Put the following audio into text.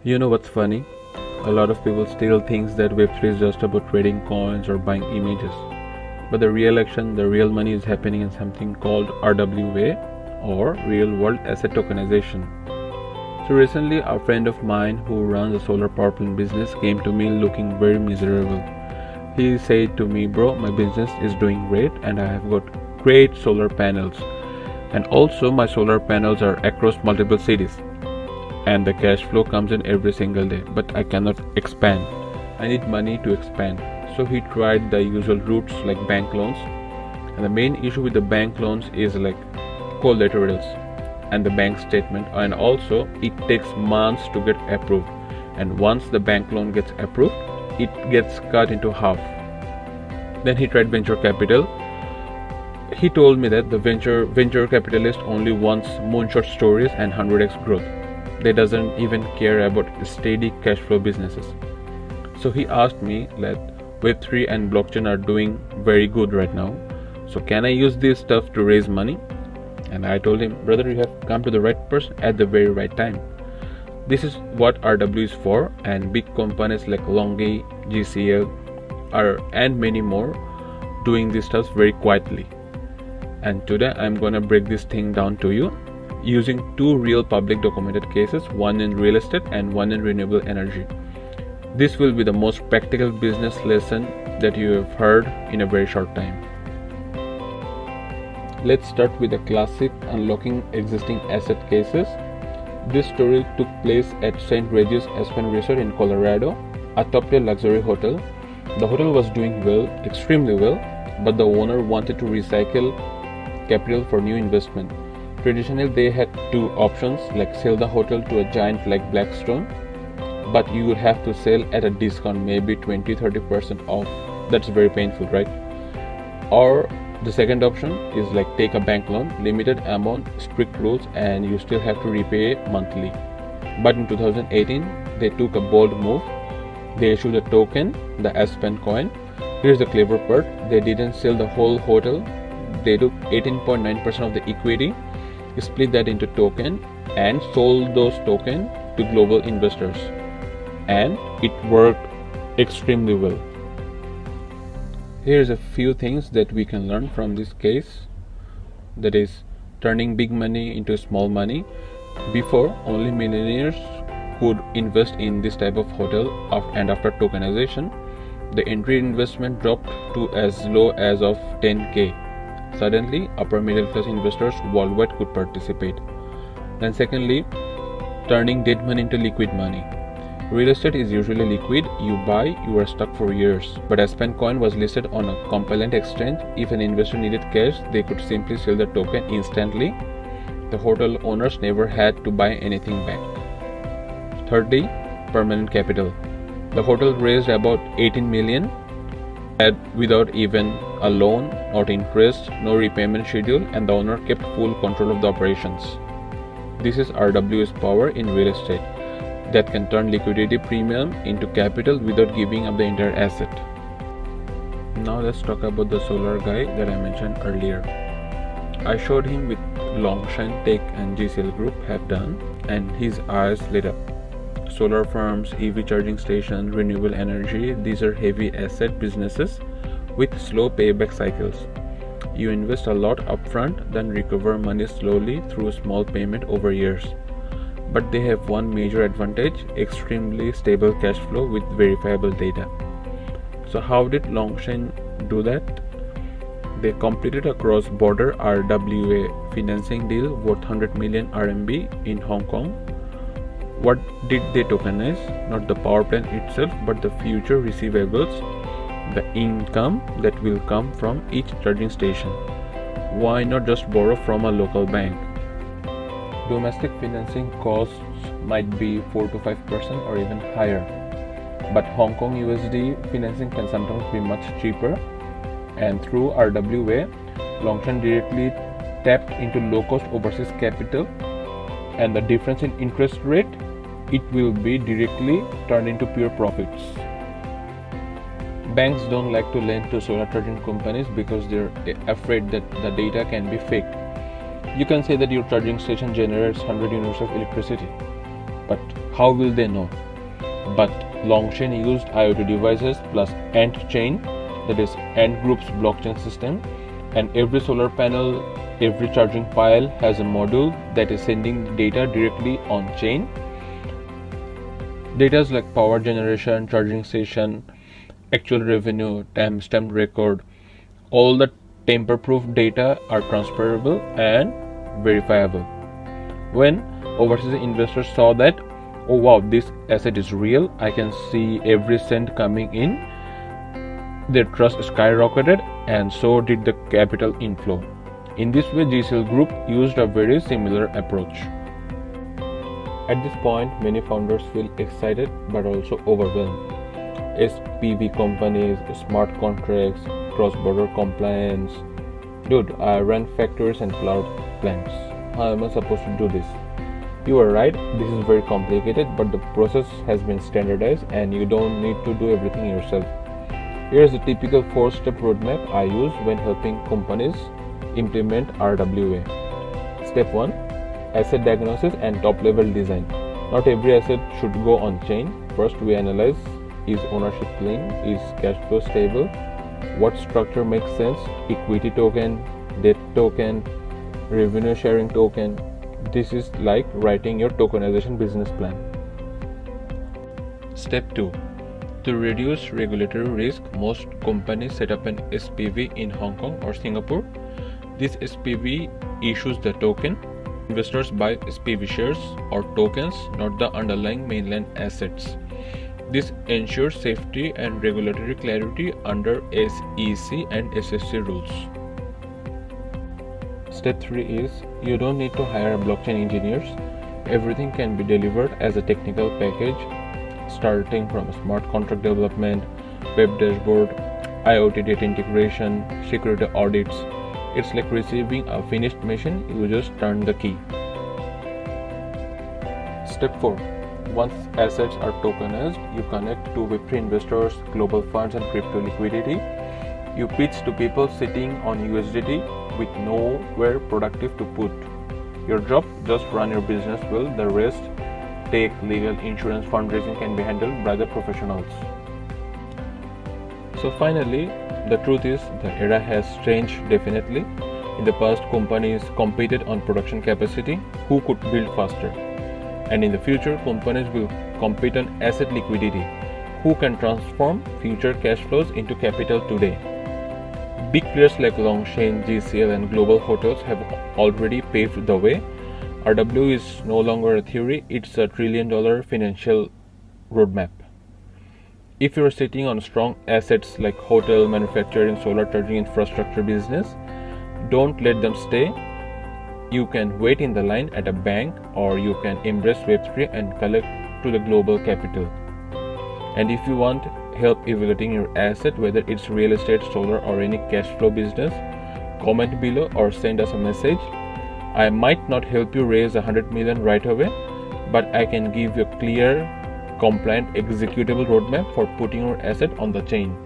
You know what's funny? A lot of people still thinks that Web3 is just about trading coins or buying images. But the real action, the real money is happening in something called RWA or real world asset tokenization. So recently a friend of mine who runs a solar power plant business came to me looking very miserable. He said to me, bro, my business is doing great and I have got great solar panels. And also my solar panels are across multiple cities. And the cash flow comes in every single day, but I cannot expand. I need money to expand. So he tried the usual routes like bank loans. And the main issue with the bank loans is like collaterals and the bank statement, and also it takes months to get approved. And once the bank loan gets approved, it gets cut into half. Then he tried venture capital. He told me that the venture capitalist only wants moonshot stories and 100x growth. They doesn't even care about steady cash flow businesses. So he asked me that Web3 and blockchain are doing very good right now. So can I use this stuff to raise money? And I told him, brother, you have come to the right person at the very right time. This is what RW is for, and big companies like Longi, GCL and many more doing this stuff very quietly. And today I'm gonna break this thing down to you using two real public documented cases, one in real estate and one in renewable energy. This will be the most practical business lesson that you have heard in a very short time. Let's start with the classic unlocking existing asset cases. This story took place at St. Regis Aspen Resort in Colorado, a top-tier luxury hotel. The hotel was doing well, extremely well, but the owner wanted to recycle capital for new investment. Traditionally, they had two options, like sell the hotel to a giant like Blackstone, but you would have to sell at a discount, maybe 20-30% off. That's very painful, right? Or the second option is like take a bank loan, limited amount, strict rules, and you still have to repay monthly. But in 2018, they took a bold move. They issued a token, the Aspen coin. Here's the clever part: they didn't sell the whole hotel. They took 18.9% of the equity, split that into token, and sold those tokens to global investors. And it worked extremely well. Here's a few things that we can learn from this case. That is, turning big money into small money. Before, only millionaires could invest in this type of hotel, and after tokenization, the entry investment dropped to as low as of 10k. Suddenly, upper middle class investors worldwide could participate. Then secondly, turning dead money into liquid money. Real estate is usually liquid. You buy, you are stuck for years. But Aspen coin was listed on a compliant exchange. If an investor needed cash, they could simply sell the token instantly. The hotel owners never had to buy anything back. Thirdly, permanent capital. The hotel raised about 18 million without even a loan, not interest, no repayment schedule, and the owner kept full control of the operations. This is RWA's power in real estate, that can turn liquidity premium into capital without giving up the entire asset. Now let's talk about the solar guy that I mentioned earlier. I showed him with Longshan Tech and GCL Group have done, and his eyes lit up. Solar farms, EV charging stations, renewable energy, these are heavy asset businesses with slow payback cycles. You invest a lot upfront, then recover money slowly through small payment over years. But they have one major advantage: extremely stable cash flow with verifiable data. So how did Longshan do that? They completed a cross-border RWA financing deal worth 100 million RMB in Hong Kong. What did they tokenize? Not the power plant itself, but the future receivables, the income that will come from each charging station. Why not just borrow from a local bank? Domestic financing costs might be 4 to 5% or even higher, but Hong Kong USD financing can sometimes be much cheaper, and through RWA, Longshan directly tapped into low-cost overseas capital, and the difference in interest rate, it will be directly turned into pure profits. Banks don't like to lend to solar charging companies because they're afraid that the data can be faked. You can say that your charging station generates 100 units of electricity, but How will they know? But Longchain used IoT devices plus Ant chain, that is Ant Group's blockchain system, and every solar panel, every charging pile has a module that is sending data directly on chain. Data like power generation, charging session, actual revenue, timestamp record, all the tamper-proof data are transferable and verifiable. When overseas investors saw that, oh wow, this asset is real, I can see every cent coming in, their trust skyrocketed, and so did the capital inflow. In this way, GCL Group used a very similar approach. At this point, many founders feel excited but also overwhelmed. SPV companies, smart contracts, cross-border compliance. Dude, I run factories and cloud plants. How am I supposed to do this? You are right, this is very complicated, but the process has been standardized and you don't need to do everything yourself. Here's a typical 4-step roadmap I use when helping companies implement RWA. Step 1. Asset diagnosis and top-level design. Not every asset should go on-chain. First, we analyze: is ownership clean? Is cash flow stable? What structure makes sense? Equity token, debt token, revenue sharing token. This is like writing your tokenization business plan. Step 2. To reduce regulatory risk, most companies set up an SPV in Hong Kong or Singapore. This SPV issues the token. Investors buy SPV shares or tokens, not the underlying mainland assets. This ensures safety and regulatory clarity under SEC and SFC rules. Step 3 is, you don't need to hire blockchain engineers. Everything can be delivered as a technical package, starting from smart contract development, web dashboard, IoT data integration, security audits. It's like receiving a finished machine, you just turn the key. Step 4. Once assets are tokenized, you connect to Web3 investors, global funds and crypto liquidity. You pitch to people sitting on USDT with nowhere productive to put. Your job, just run your business well. The rest, tech, legal, insurance, fundraising can be handled by the professionals. So finally, the truth is the era has changed definitely. In the past, companies competed on production capacity, who could build faster. And in the future, companies will compete on asset liquidity, who can transform future cash flows into capital today. Big players like Longchain, GCL and global hotels have already paved the way. RW is no longer a theory, it's $1 trillion financial roadmap. If you are sitting on strong assets like hotel, manufacturing, solar charging infrastructure business, don't let them stay. You can wait in the line at a bank, or you can embrace Web3 and collect to the global capital. And if you want help evaluating your asset, whether it's real estate, solar or any cash flow business, comment below or send us a message. I might not help you raise 100 million right away, but I can give you a clear, compliant, executable roadmap for putting your asset on the chain.